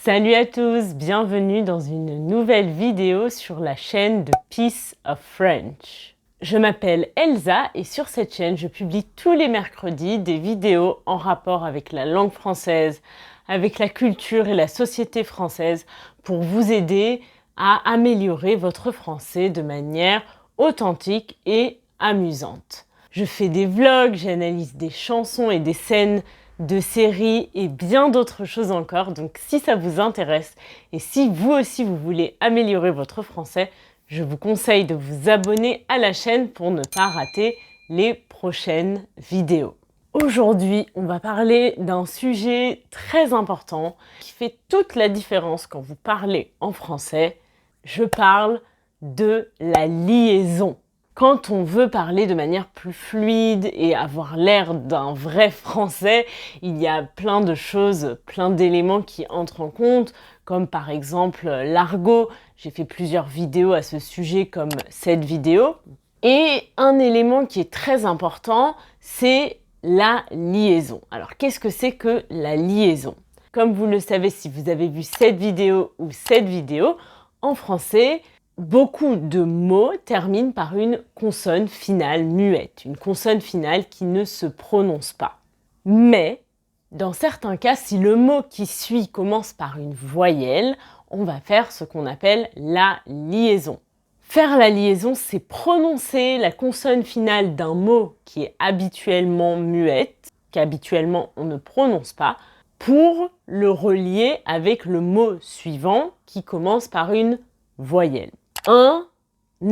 Salut à tous, bienvenue dans une nouvelle vidéo sur la chaîne de Piece of French. Je m'appelle Elsa et sur cette chaîne, je publie tous les mercredis des vidéos en rapport avec la langue française, avec la culture et la société française pour vous aider à améliorer votre français de manière authentique et amusante. Je fais des vlogs, j'analyse des chansons et des scènes de séries et bien d'autres choses encore. Donc si ça vous intéresse et si vous aussi vous voulez améliorer votre français, je vous conseille de vous abonner à la chaîne pour ne pas rater les prochaines vidéos. Aujourd'hui, on va parler d'un sujet très important qui fait toute la différence quand vous parlez en français. Je parle de la liaison. Quand on veut parler de manière plus fluide et avoir l'air d'un vrai français, il y a plein de choses, plein d'éléments qui entrent en compte, comme par exemple l'argot. J'ai fait plusieurs vidéos à ce sujet comme cette vidéo. Et un élément qui est très important, c'est la liaison. Alors qu'est-ce que c'est que la liaison? Comme vous le savez si vous avez vu cette vidéo ou cette vidéo, en français, beaucoup de mots terminent par une consonne finale muette, une consonne finale qui ne se prononce pas. Mais, dans certains cas, si le mot qui suit commence par une voyelle, on va faire ce qu'on appelle la liaison. Faire la liaison, c'est prononcer la consonne finale d'un mot qui est habituellement muette, qu'habituellement on ne prononce pas, pour le relier avec le mot suivant qui commence par une voyelle. Un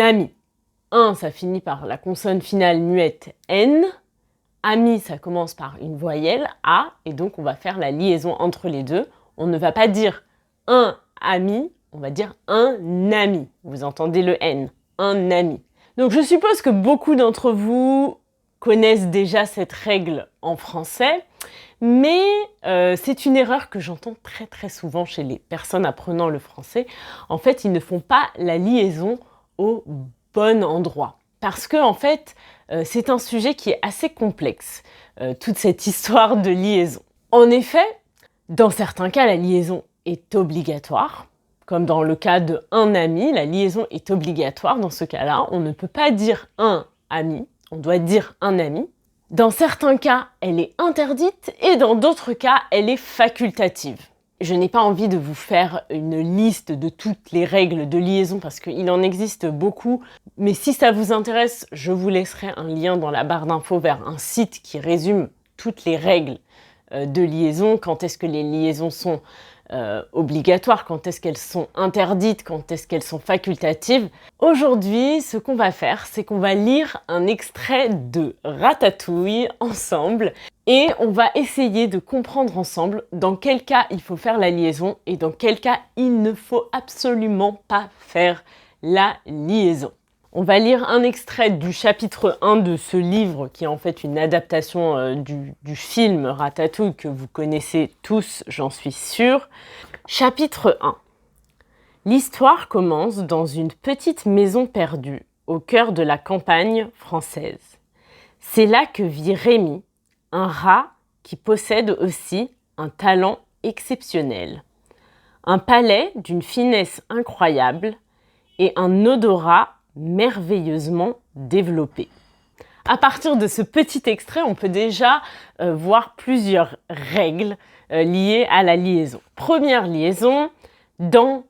ami. Un, ça finit par la consonne finale muette N. Ami, ça commence par une voyelle A. Et donc, on va faire la liaison entre les deux. On ne va pas dire un ami, on va dire un ami. Vous entendez le N. Un ami. Donc, je suppose que beaucoup d'entre vous connaissent déjà cette règle en français. Mais c'est une erreur que j'entends très souvent chez les personnes apprenant le français. En fait, ils ne font pas la liaison au bon endroit. Parce que, en fait, c'est un sujet qui est assez complexe, toute cette histoire de liaison. En effet, dans certains cas, la liaison est obligatoire. Comme dans le cas de un ami, la liaison est obligatoire. Dans ce cas-là, on ne peut pas dire un ami, on doit dire un ami. Dans certains cas, elle est interdite et dans d'autres cas, elle est facultative. Je n'ai pas envie de vous faire une liste de toutes les règles de liaison parce qu'il en existe beaucoup. Mais si ça vous intéresse, je vous laisserai un lien dans la barre d'infos vers un site qui résume toutes les règles de liaison. Quand est-ce que les liaisons sont obligatoires, quand est-ce qu'elles sont interdites, quand est-ce qu'elles sont facultatives. Aujourd'hui, ce qu'on va faire, c'est qu'on va lire un extrait de Ratatouille ensemble et on va essayer de comprendre ensemble dans quel cas il faut faire la liaison et dans quel cas il ne faut absolument pas faire la liaison. On va lire un extrait du chapitre 1 de ce livre qui est en fait une adaptation du film Ratatouille que vous connaissez tous, j'en suis sûre. Chapitre 1. L'histoire commence dans une petite maison perdue au cœur de la campagne française. C'est là que vit Rémi, un rat qui possède aussi un talent exceptionnel. Un palais d'une finesse incroyable et un odorat merveilleusement développé. À partir de ce petit extrait, on peut déjà voir plusieurs règles liées à la liaison. Première liaison, dans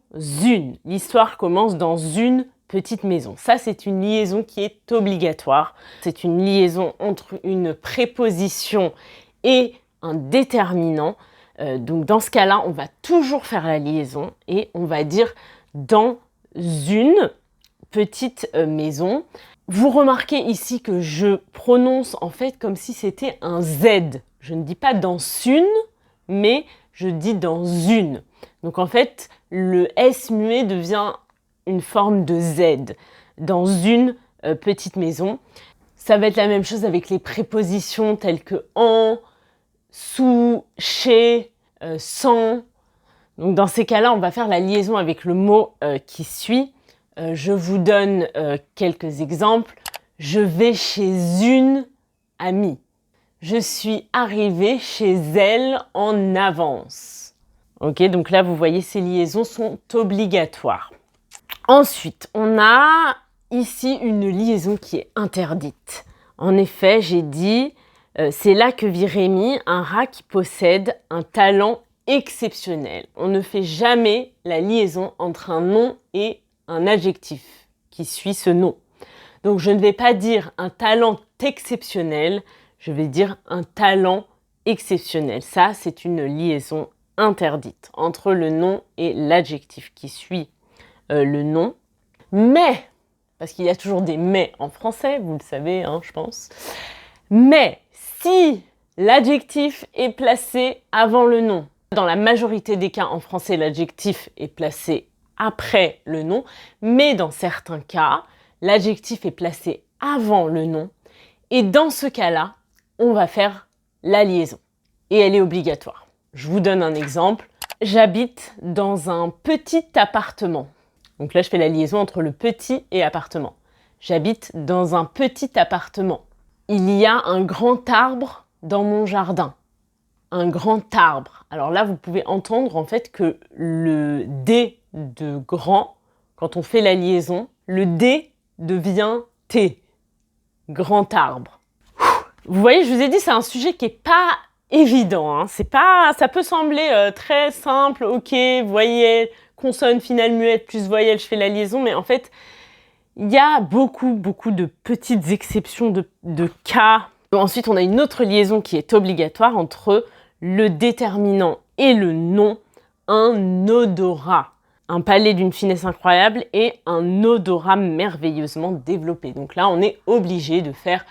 une. L'histoire commence dans une petite maison. Ça, c'est une liaison qui est obligatoire. C'est une liaison entre une préposition et un déterminant. Donc, dans ce cas-là, on va toujours faire la liaison et on va dire dans une petite maison. Vous remarquez ici que je prononce en fait comme si c'était un Z. Je ne dis pas dans une, mais je dis dans une. Donc en fait, le S muet devient une forme de Z. Dans une petite maison. Ça va être la même chose avec les prépositions telles que en, sous, chez, sans. Donc dans ces cas-là, on va faire la liaison avec le mot qui suit. Je vous donne quelques exemples. Je vais chez une amie. Je suis arrivée chez elle en avance. Ok, donc là, vous voyez, ces liaisons sont obligatoires. Ensuite, on a ici une liaison qui est interdite. En effet, j'ai dit, c'est là que vit Rémi, un rat qui possède un talent exceptionnel. On ne fait jamais la liaison entre un nom et un adjectif qui suit ce nom. Donc, je ne vais pas dire un talent exceptionnel, je vais dire un talent exceptionnel. Ça, c'est une liaison interdite entre le nom et l'adjectif qui suit le nom. Mais, parce qu'il y a toujours des mais en français, vous le savez, hein, je pense. Mais si l'adjectif est placé avant le nom, dans la majorité des cas en français, l'adjectif est placé après le nom, mais dans certains cas, l'adjectif est placé avant le nom. Et dans ce cas-là, on va faire la liaison. Et elle est obligatoire. Je vous donne un exemple. J'habite dans un petit appartement. Donc là, je fais la liaison entre le petit et appartement. J'habite dans un petit appartement. Il y a un grand arbre dans mon jardin. Un grand arbre. Alors là, vous pouvez entendre en fait que le D de grand, quand on fait la liaison, le D devient T. Grand arbre. Vous voyez, je vous ai dit, c'est un sujet qui n'est pas évident. Hein. Ça peut sembler très simple, ok, voyelle, consonne finale muette plus voyelle, je fais la liaison, mais en fait, il y a beaucoup de petites exceptions de cas. Ensuite, on a une autre liaison qui est obligatoire entre le déterminant et le nom, un odorat. Un palais d'une finesse incroyable et un odorat merveilleusement développé. Donc là, on est obligé de faire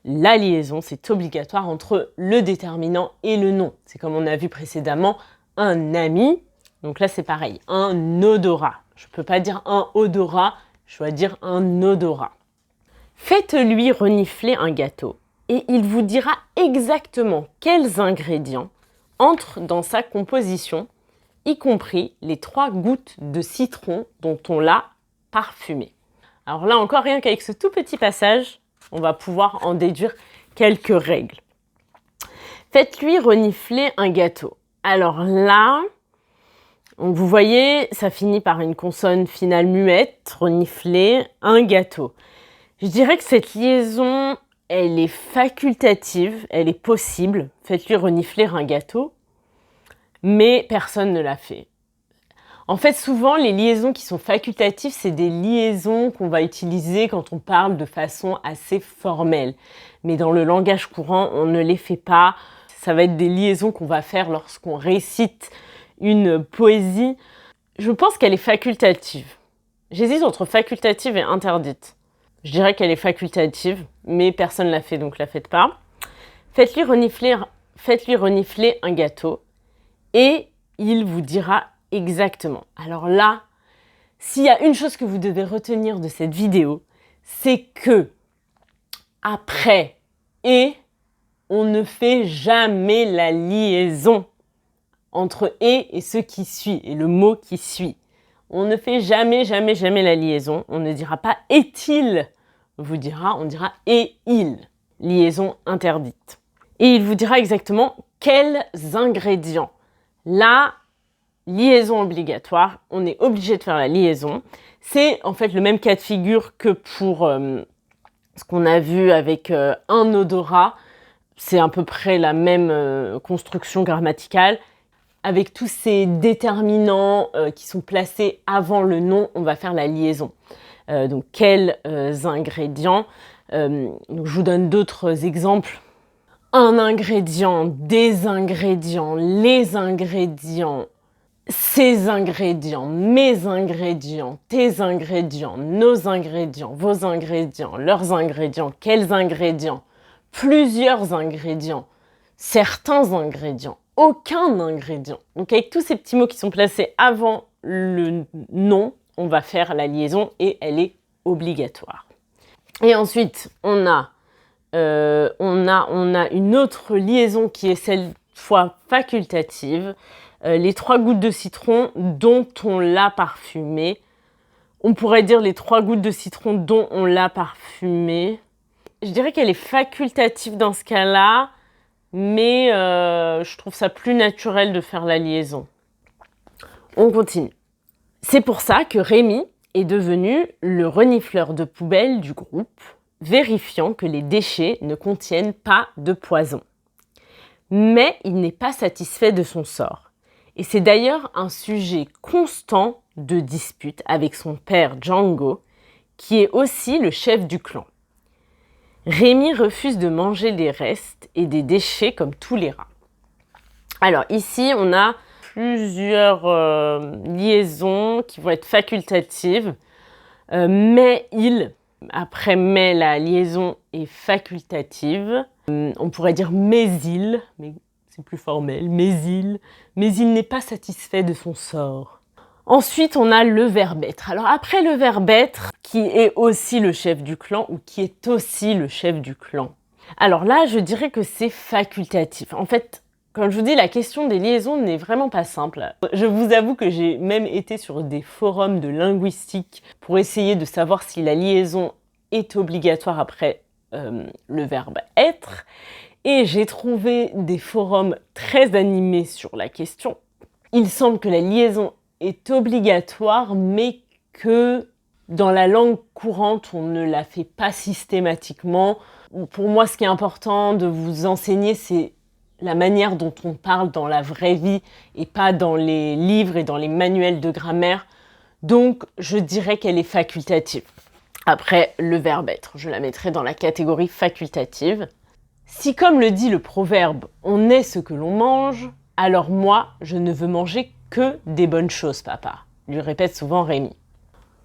la liaison, c'est obligatoire entre le déterminant et le nom. C'est comme on a vu précédemment, un ami. Donc là, c'est pareil, un odorat. Je ne peux pas dire un odorat, je dois dire un odorat. Faites-lui renifler un gâteau et il vous dira exactement quels ingrédients entrent dans sa composition, y compris les 3 gouttes de citron dont on l'a parfumé. Alors là encore, rien qu'avec ce tout petit passage, on va pouvoir en déduire quelques règles. Faites-lui renifler un gâteau. Alors là, vous voyez, ça finit par une consonne finale muette, renifler un gâteau. Je dirais que cette liaison, elle est facultative, elle est possible. Faites-lui renifler un gâteau, mais personne ne l'a fait. En fait, souvent, les liaisons qui sont facultatives, c'est des liaisons qu'on va utiliser quand on parle de façon assez formelle. Mais dans le langage courant, on ne les fait pas. Ça va être des liaisons qu'on va faire lorsqu'on récite une poésie. Je pense qu'elle est facultative. J'hésite entre facultative et interdite. Je dirais qu'elle est facultative, mais personne ne l'a fait, donc la faites pas. Faites-lui renifler un gâteau et il vous dira exactement. Alors là, s'il y a une chose que vous devez retenir de cette vidéo, c'est que après et, on ne fait jamais la liaison entre et ce qui suit et le mot qui suit. On ne fait jamais la liaison. On ne dira pas est-il, on dira et-il. Liaison interdite. Et il vous dira exactement quels ingrédients. Là, liaison obligatoire, on est obligé de faire la liaison. C'est en fait le même cas de figure que pour ce qu'on a vu avec un odorat. C'est à peu près la même construction grammaticale. Avec tous ces déterminants qui sont placés avant le nom, on va faire la liaison. Donc, quels ingrédients donc, je vous donne d'autres exemples. Un ingrédient, des ingrédients, les ingrédients, ces ingrédients, mes ingrédients, tes ingrédients, nos ingrédients, vos ingrédients, leurs ingrédients, quels ingrédients, plusieurs ingrédients, certains ingrédients, aucun ingrédient. Donc avec tous ces petits mots qui sont placés avant le nom, on va faire la liaison et elle est obligatoire. Et ensuite, on a une autre liaison qui est cette fois facultative. Les 3 gouttes de citron dont on l'a parfumé. On pourrait dire les 3 gouttes de citron dont on l'a parfumé. Je dirais qu'elle est facultative dans ce cas-là, mais je trouve ça plus naturel de faire la liaison. On continue. C'est pour ça que Rémi est devenu le renifleur de poubelle du groupe, vérifiant que les déchets ne contiennent pas de poison. Mais il n'est pas satisfait de son sort. Et c'est d'ailleurs un sujet constant de dispute avec son père Django, qui est aussi le chef du clan. Rémi refuse de manger les restes et des déchets comme tous les rats. Alors ici, on a plusieurs liaisons qui vont être facultatives. Mais il, après mais, la liaison est facultative. On pourrait dire mais il c'est plus formel, mais il n'est pas satisfait de son sort. Ensuite, on a le verbe être. Alors après le verbe être, qui est aussi le chef du clan ou qui est aussi le chef du clan. Alors là, je dirais que c'est facultatif. En fait, comme je vous dis, la question des liaisons n'est vraiment pas simple. Je vous avoue que j'ai même été sur des forums de linguistique pour essayer de savoir si la liaison est obligatoire après le verbe être. Et j'ai trouvé des forums très animés sur la question. Il semble que la liaison est obligatoire, mais que dans la langue courante, on ne la fait pas systématiquement. Pour moi, ce qui est important de vous enseigner, c'est la manière dont on parle dans la vraie vie et pas dans les livres et dans les manuels de grammaire. Donc, je dirais qu'elle est facultative. Après, le verbe être, je la mettrai dans la catégorie facultative. Si, comme le dit le proverbe, on est ce que l'on mange, alors moi, je ne veux manger que des bonnes choses, papa, lui répète souvent Rémi.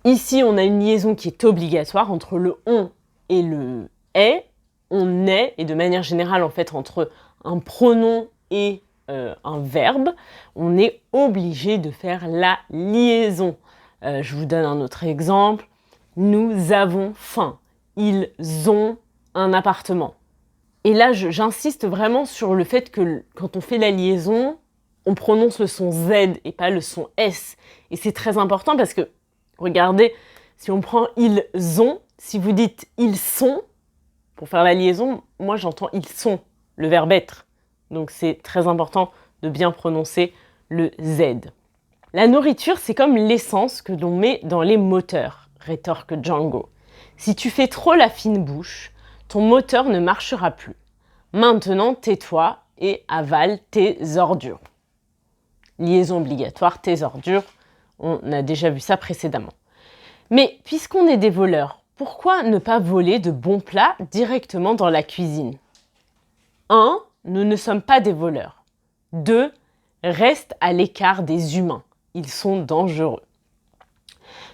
Ici, on a une liaison qui est obligatoire entre le on et le est. On est, et de manière générale, en fait, entre un pronom et un verbe, on est obligé de faire la liaison. Je vous donne un autre exemple. Nous avons faim. Ils ont un appartement. Et là, j'insiste vraiment sur le fait que quand on fait la liaison, on prononce le son Z et pas le son S. Et c'est très important parce que, regardez, si on prend ils ont, si vous dites ils sont, pour faire la liaison, moi j'entends ils sont, le verbe être. Donc c'est très important de bien prononcer le Z. La nourriture, c'est comme l'essence que l'on met dans les moteurs, rétorque Django. Si tu fais trop la fine bouche, ton moteur ne marchera plus. Maintenant, tais-toi et avale tes ordures. Liaison obligatoire, tes ordures, on a déjà vu ça précédemment. Mais puisqu'on est des voleurs, pourquoi ne pas voler de bons plats directement dans la cuisine ? 1. Nous ne sommes pas des voleurs. 2. Reste à l'écart des humains. Ils sont dangereux.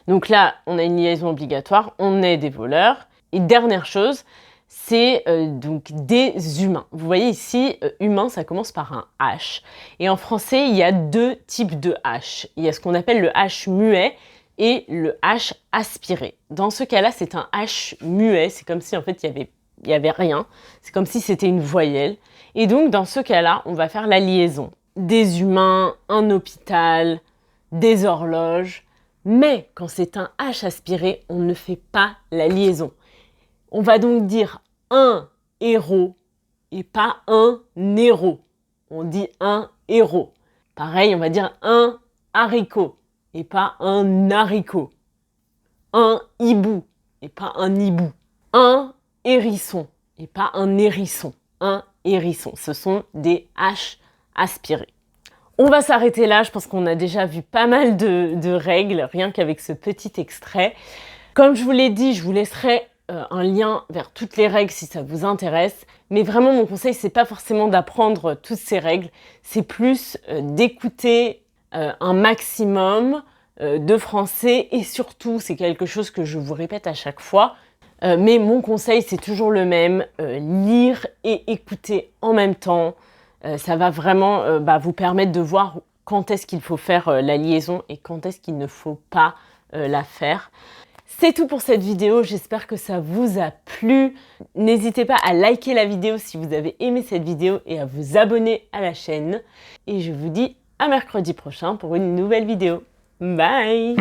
Donc là, on a une liaison obligatoire, on est des voleurs. Et dernière chose, c'est donc des humains. Vous voyez ici, humain, ça commence par un H. Et en français, il y a deux types de H. Il y a ce qu'on appelle le H muet et le H aspiré. Dans ce cas-là, c'est un H muet. C'est comme si, en fait, il y avait rien. C'est comme si c'était une voyelle. Et donc, dans ce cas-là, on va faire la liaison. Des humains, un hôpital, des horloges. Mais quand c'est un H aspiré, on ne fait pas la liaison. On va donc dire un héros et pas un héros. On dit un héros. Pareil, on va dire un haricot et pas un haricot. Un hibou et pas un hibou. Un hérisson et pas un hérisson. Un hérisson. Ce sont des H aspirés. On va s'arrêter là. Je pense qu'on a déjà vu pas mal de règles, rien qu'avec ce petit extrait. Comme je vous l'ai dit, je vous laisserai un lien vers toutes les règles si ça vous intéresse. Mais vraiment, mon conseil, c'est pas forcément d'apprendre toutes ces règles. C'est plus d'écouter un maximum de français. Et surtout, c'est quelque chose que je vous répète à chaque fois. Mais mon conseil, c'est toujours le même. Lire et écouter en même temps. Ça va vraiment vous permettre de voir quand est-ce qu'il faut faire la liaison et quand est-ce qu'il ne faut pas la faire. C'est tout pour cette vidéo, j'espère que ça vous a plu. N'hésitez pas à liker la vidéo si vous avez aimé cette vidéo et à vous abonner à la chaîne. Et je vous dis à mercredi prochain pour une nouvelle vidéo. Bye!